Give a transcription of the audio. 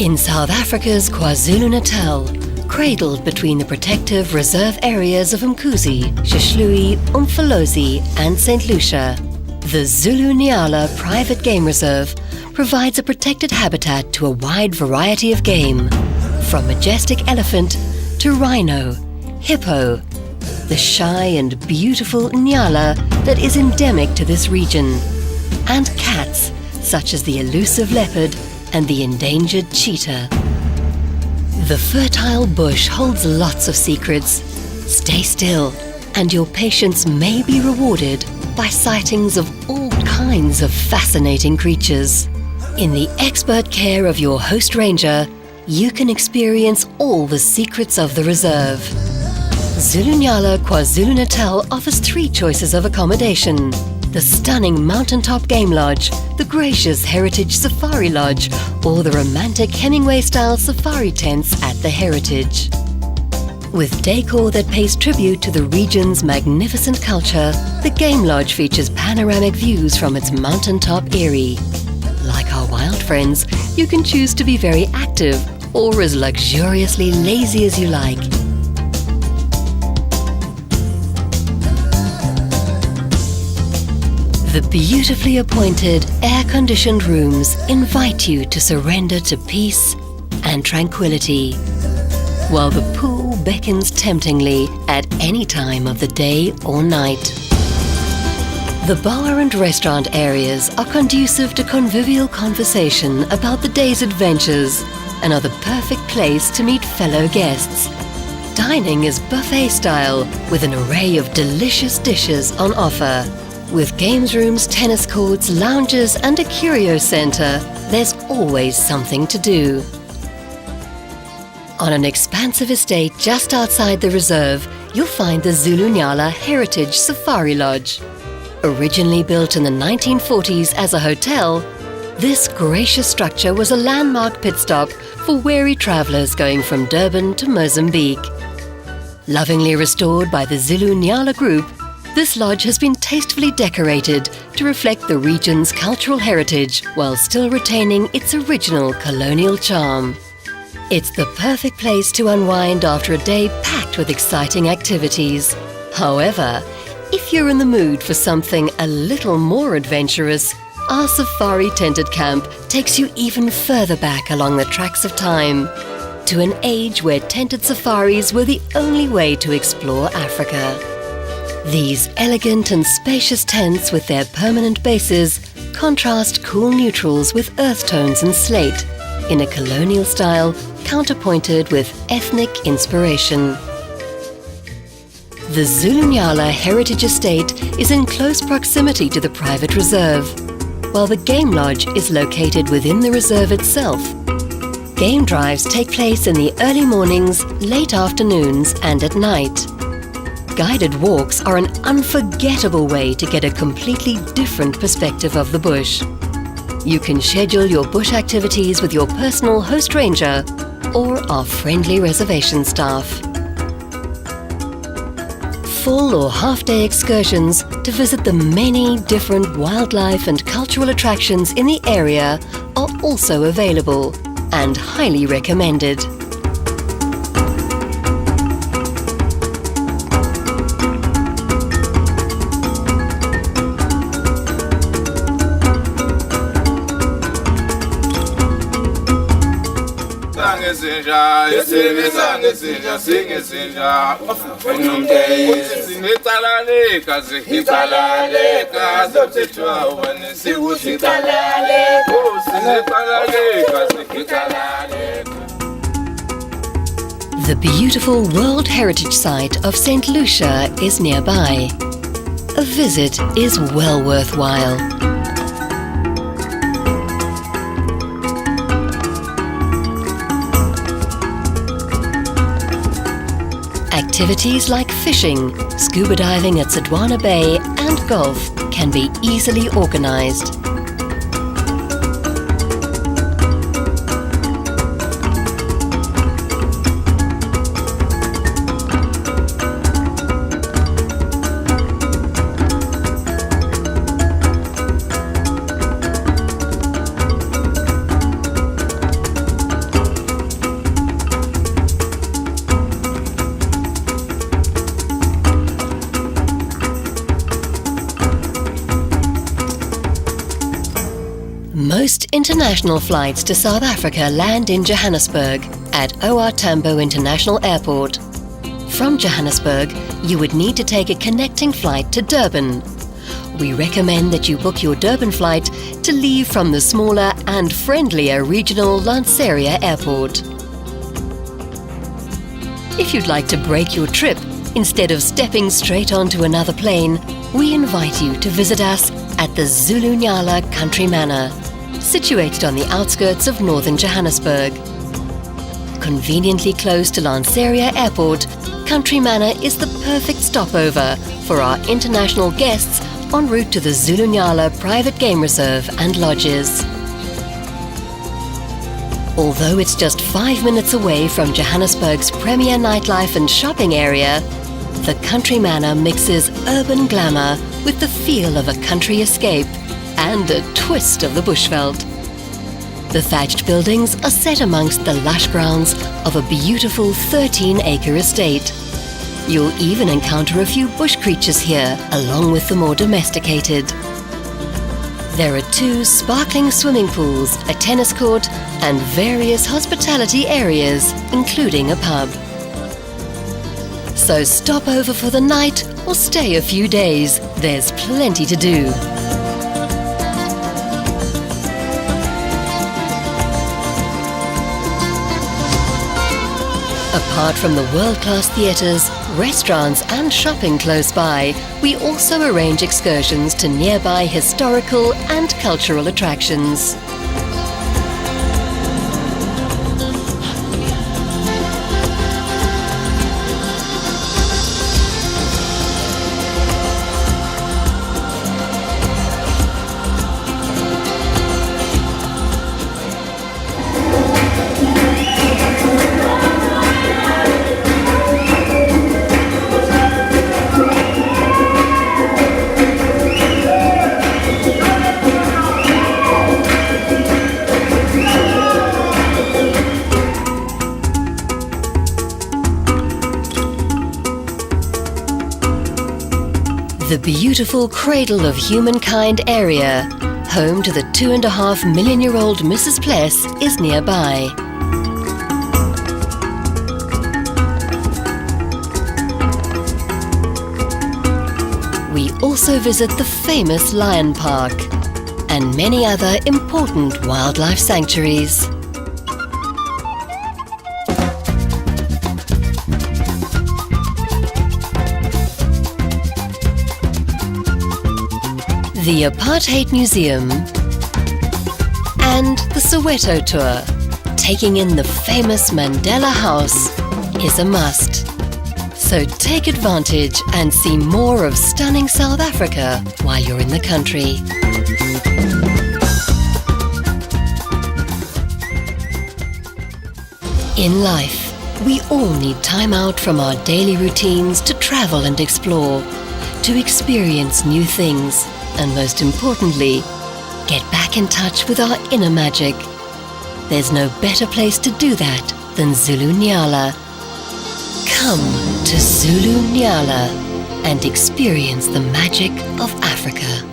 In South Africa's KwaZulu-Natal, cradled between the protective reserve areas of Umkhuze, Shihlui, Umfolozi and St. Lucia, the Zulu Nayla Private Game Reserve provides a protected habitat to a wide variety of game, from majestic elephant to rhino, hippo, the shy and beautiful Nayla that is endemic to this region, and cats such as the elusive leopard and the endangered cheetah. The fertile bush holds lots of secrets. Stay still, and your patience may be rewarded by sightings of all kinds of fascinating creatures. In the expert care of your host ranger, you can experience all the secrets of the reserve. Zulu Nayla KwaZulu-Natal offers 3 choices of accommodation: the stunning mountaintop game lodge, the gracious heritage safari lodge, or the romantic Hemingway-style safari tents at the heritage. With decor that pays tribute to the region's magnificent culture, the game lodge features panoramic views from its mountaintop eyrie. Like our wild friends, you can choose to be very active or as luxuriously lazy as you like. The beautifully appointed, air-conditioned rooms invite you to surrender to peace and tranquility, while the pool beckons temptingly at any time of the day or night. The bar and restaurant areas are conducive to convivial conversation about the day's adventures and are the perfect place to meet fellow guests. Dining is buffet style with an array of delicious dishes on offer. With games rooms, tennis courts, lounges and a curio centre, there's always something to do. On an expansive estate just outside the reserve, you'll find the Zulu Nayla Heritage Safari Lodge. Originally built in the 1940s as a hotel, this gracious structure was a landmark pit stop for weary travellers going from Durban to Mozambique. Lovingly restored by the Zulu Nayla Group, this lodge has been tastefully decorated to reflect the region's cultural heritage while still retaining its original colonial charm. It's the perfect place to unwind after a day packed with exciting activities. However, if you're in the mood for something a little more adventurous, our safari tented camp takes you even further back along the tracks of time, to an age where tented safaris were the only way to explore Africa. These elegant and spacious tents with their permanent bases contrast cool neutrals with earth tones and slate in a colonial style counterpointed with ethnic inspiration. The Zulu Nayla Heritage Estate is in close proximity to the private reserve, while the game lodge is located within the reserve itself. Game drives take place in the early mornings, late afternoons and at night. Guided walks are an unforgettable way to get a completely different perspective of the bush. You can schedule your bush activities with your personal host ranger or our friendly reservation staff. Full or half-day excursions to visit the many different wildlife and cultural attractions in the area are also available and highly recommended. The beautiful World Heritage Site of St. Lucia is nearby. A visit is well worthwhile. Activities like fishing, scuba diving at Sodwana Bay and golf can be easily organized. international flights to South Africa land in Johannesburg at OR Tambo International Airport. From Johannesburg, you would need to take a connecting flight to Durban. We recommend that you book your Durban flight to leave from the smaller and friendlier regional Lanseria Airport. If you'd like to break your trip, instead of stepping straight onto another plane, we invite you to visit us at the Zulu Nyala Country Manor, situated on the outskirts of northern Johannesburg. Conveniently close to Lanseria Airport, Country Manor is the perfect stopover for our international guests en route to the Zulu Nyala Private Game Reserve and lodges. Although it's just 5 minutes away from Johannesburg's premier nightlife and shopping area, the Country Manor mixes urban glamour with the feel of a country escape and a twist of the bushveld. The thatched buildings are set amongst the lush grounds of a beautiful 13-acre estate. You'll even encounter a few bush creatures here, along with the more domesticated. There are 2 sparkling swimming pools, a tennis court, and various hospitality areas, including a pub. So stop over for the night or stay a few days. There's plenty to do. Apart from the world-class theatres, restaurants and shopping close by, we also arrange excursions to nearby historical and cultural attractions. The beautiful cradle of humankind area, home to the 2.5 million-year-old Mrs. Pless, is nearby. We also visit the famous Lion Park and many other important wildlife sanctuaries. The Apartheid Museum and the Soweto Tour, taking in the famous Mandela House, is a must. So take advantage and see more of stunning South Africa while you're in the country. In life, we all need time out from our daily routines to travel and explore, to experience new things, and most importantly, get back in touch with our inner magic. There's no better place to do that than Zulu Nyala. Come to Zulu Nyala and experience the magic of Africa.